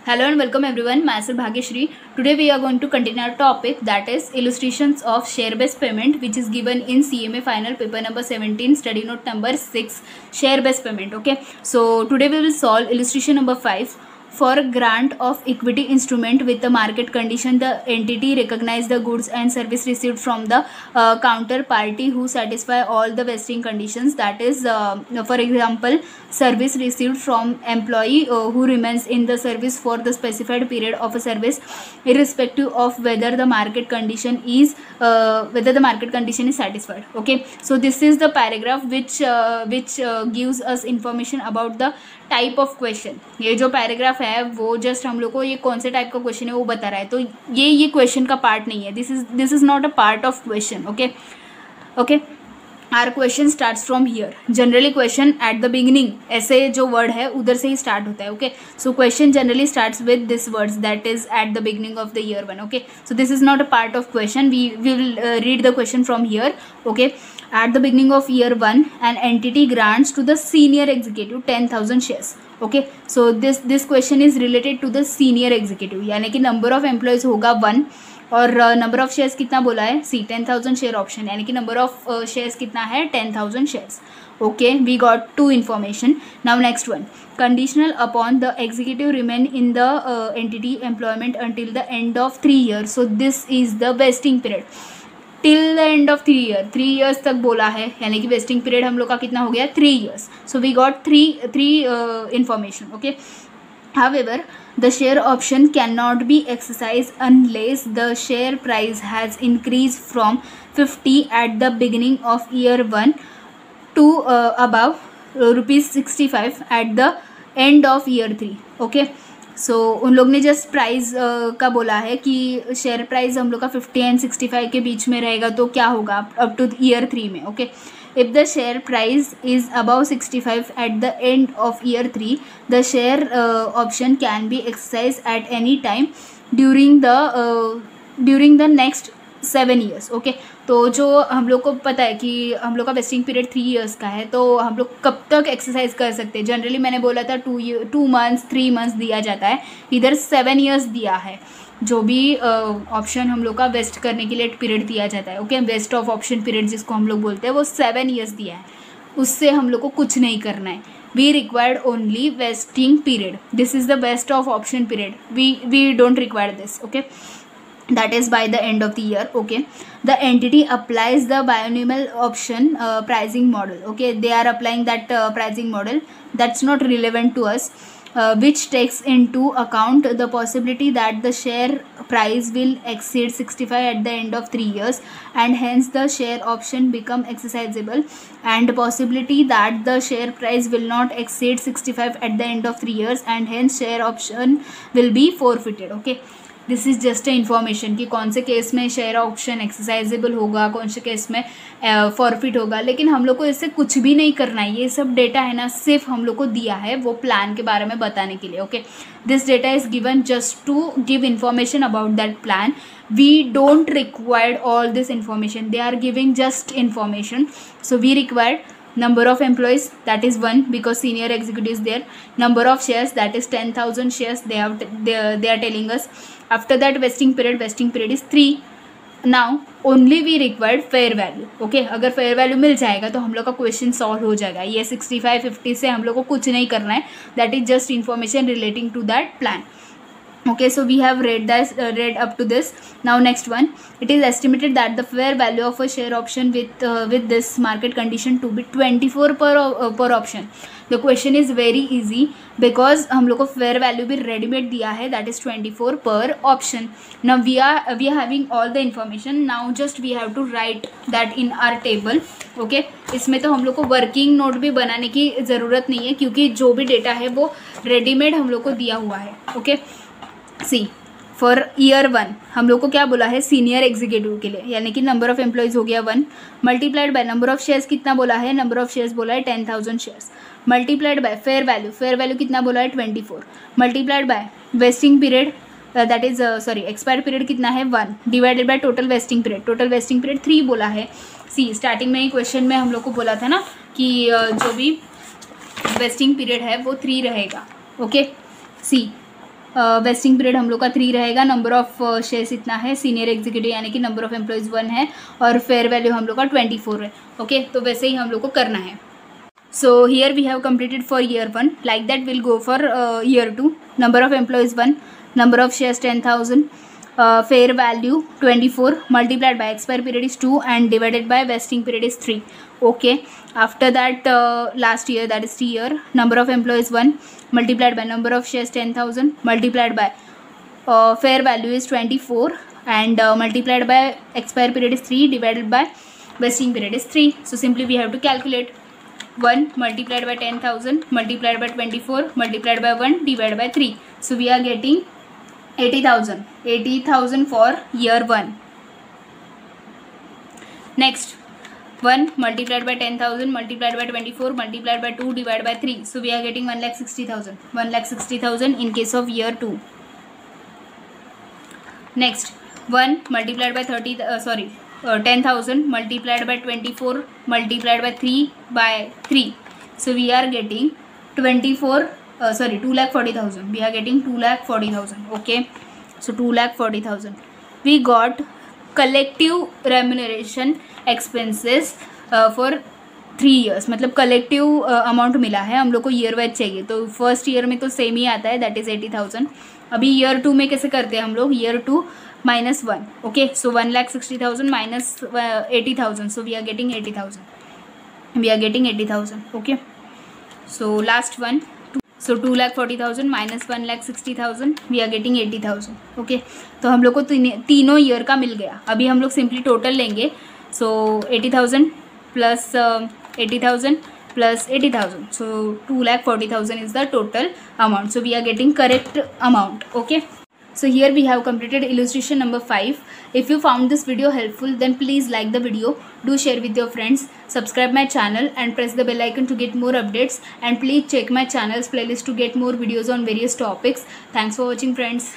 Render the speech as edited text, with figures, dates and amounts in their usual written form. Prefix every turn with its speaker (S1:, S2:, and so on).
S1: Hello and welcome everyone. Myself Bhagyashree. Today we are going to continue our topic, that is illustrations of share-based payment, which is given in CMA final paper number 17, study note number 6, share-based payment. Okay. So today we will solve illustration number 5. For grant of equity instrument with the market condition, the entity recognize the goods and service received from the counterparty who satisfy all the vesting conditions. That is, for example, service received from employee who remains in the service for the specified period of a service, irrespective of whether the market condition is satisfied. Okay, so this is the paragraph which gives us information about the type of question. ये जो paragraph है वो just हम लोग को ये कौन से टाइप का क्वेश्चन है वो बता रहा है. तो ये क्वेश्चन का पार्ट नहीं है. This is not a part of question. Okay our question starts from here. Generally question at the beginning ऐसे जो वर्ड है उधर से ही स्टार्ट होता है. Okay, so question generally starts with this words, that is at the beginning of the year 1. Okay, so this is not a part of question. We will read the question from here. Okay, at the beginning of year 1 an entity grants to the senior executive 10,000 shares. Okay, so this question is related to the senior executive, यानी कि number of employees होगा 1 और number of shares कितना बोला है, सी 10,000 share option, यानी कि number of shares कितना है, 10,000 shares. Okay, we got two information. Now next one, conditional upon the executive remain in the entity employment until the end of 3 years. So this is the vesting period till the end of 3 year. 3 years तक बोला है, यानी कि vesting period हम लोग का कितना हो गया, 3 years. So we got three information. Okay, however the share option cannot be exercised unless the share price has increased from 50 at the beginning of year 1 to above rupees 65 at the end of year 3. okay, सो उन लोग ने just price का बोला है कि share price हम लोग का 50 एंड 65 के बीच में रहेगा तो क्या होगा अप टू ईयर 3 में. Okay, if the share price is about 65 at the end of year 3 the share option can be exercise at any time during the next 7 years. Okay, तो जो हम लोग को पता है कि हम लोग का वेस्टिंग पीरियड 3 years का है, तो हम लोग कब तक एक्सरसाइज कर सकते हैं. जनरली मैंने बोला था 2 months 3 months दिया जाता है, इधर 7 years दिया है. जो भी ऑप्शन हम लोग का वेस्ट करने के लिए पीरियड दिया जाता है, okay, vest of option period जिसको हम लोग बोलते हैं, वो 7 years दिया है. उससे हम लोग को कुछ नहीं करना है. We required only vesting period. This is the best of option period. We don't require this. Okay, that is by the end of the year. Okay, the entity applies the binomial option pricing model. Okay, they are applying that pricing model. That's not relevant to us, which takes into account the possibility that the share price will exceed 65 at the end of 3 years and hence the share option become exercisable, and possibility that the share price will not exceed 65 at the end of 3 years and hence share option will be forfeited. Okay, this is just a information कि कौन से case में share option exercisable होगा, कौन से case में forfeit होगा. लेकिन हम लोग को इससे कुछ भी नहीं करना है. ये सब डेटा है ना, सिर्फ हम लोग को दिया है वो प्लान के बारे में बताने के लिए. Okay, this data is given just to give information about that plan. We don't required all this information. They are giving just information. So we required number of employees, that is 1 because senior executive is there. Number of shares, that is 10,000 shares they are telling us. After that vesting period is 3. now only we required fair value. okay, अगर fair value मिल जाएगा तो हम लोग का question solve हो जाएगा. ये 65 50 से हम लोग को कुछ नहीं करना है. That is just information relating to that plan. Okay, so we have read up to this. Now next one, it is estimated that the fair value of a share option with this market condition to be 24 per option. The question is very easy because हम लोग को fair value भी readymade दिया है, that is 24 per option. Now we are having all the information. Now just we have to write that in our table. Okay, इसमें तो हम लोग को वर्किंग नोट भी बनाने की ज़रूरत नहीं है क्योंकि जो भी डेटा है वो रेडीमेड हम लोग को दिया हुआ है. ओके, सी फॉर ईयर 1 हम लोग को क्या बोला है, सीनियर एग्जीक्यूटिव के लिए, यानी कि नंबर ऑफ एम्प्लॉयज़ हो गया 1 multiplied by number of shares कितना बोला है, नंबर ऑफ शेयर्स बोला है 10,000 shares multiplied by fair value कितना बोला है 24 multiplied by vesting period that is expired period कितना है 1 divided by total vesting period 3 बोला है. सी स्टार्टिंग में ही क्वेश्चन में हम लोग को बोला था ना कि जो भी वेस्टिंग पीरियड है वो 3 रहेगा. ओके, सी वेस्टिंग पीरियड हम लोग का 3 रहेगा, नंबर ऑफ शेयर्स इतना है, सीनियर एग्जीक्यूटिव यानी कि नंबर ऑफ एम्प्लॉयज़ 1 है, और फेयर वैल्यू हम लोग का 24 है। ओके, तो वैसे ही हम लोग को करना है। So here we have completed for year 1, like that will go for year 2। Number of employees 1, number of shares 10,000, fair value 24 multiplied by expiry period is 2 and divided by vesting period is 3. Okay, after that last year, that is 3 year, number of employees 1 multiplied by number of shares 10,000 multiplied by fair value is 24 and multiplied by expiry period is 3 divided by vesting period is 3. So simply we have to calculate 1 multiplied by 10,000 multiplied by 24 multiplied by 1 divided by 3. So we are getting 80,000 for year 1. Next, 1 multiplied by 10,000 multiplied by 24 multiplied by 2 divided by 3. So we are getting 1,60,000. 1,60,000 in case of year 2. Next, 1 multiplied by 10,000 multiplied by 24 multiplied by 3 by 3. So we are getting 2,40,000. We are getting 2,40,000. Okay, so 2,40,000. We got collective remuneration expenses for 3 years. मतलब collective amount मिला है हम लोग को, year wise चाहिए। तो first year में तो सेम ही आता है, दैट इज़ 80,000। अभी ईयर 2 में कैसे करते हैं हम लोग, year 2 minus 1. Okay, so 1,60,000 minus 80,000, so we are getting 80,000. We are getting 80,000. Okay, so last one, so 2,40,000 minus 1,60,000, we are getting 80,000. Okay, तो हम लोग को तीनों ईयर का मिल गया। अभी हम लोग सिंपली टोटल लेंगे। So 80,000 plus 80,000 plus 80,000, so 2,40,000 is the total amount. So we are getting correct amount. Okay, so here we have completed illustration number 5. If you found this video helpful, then please like the video, do share with your friends, subscribe my channel and press the bell icon to get more updates, and please check my channel's playlist to get more videos on various topics. Thanks for watching, friends.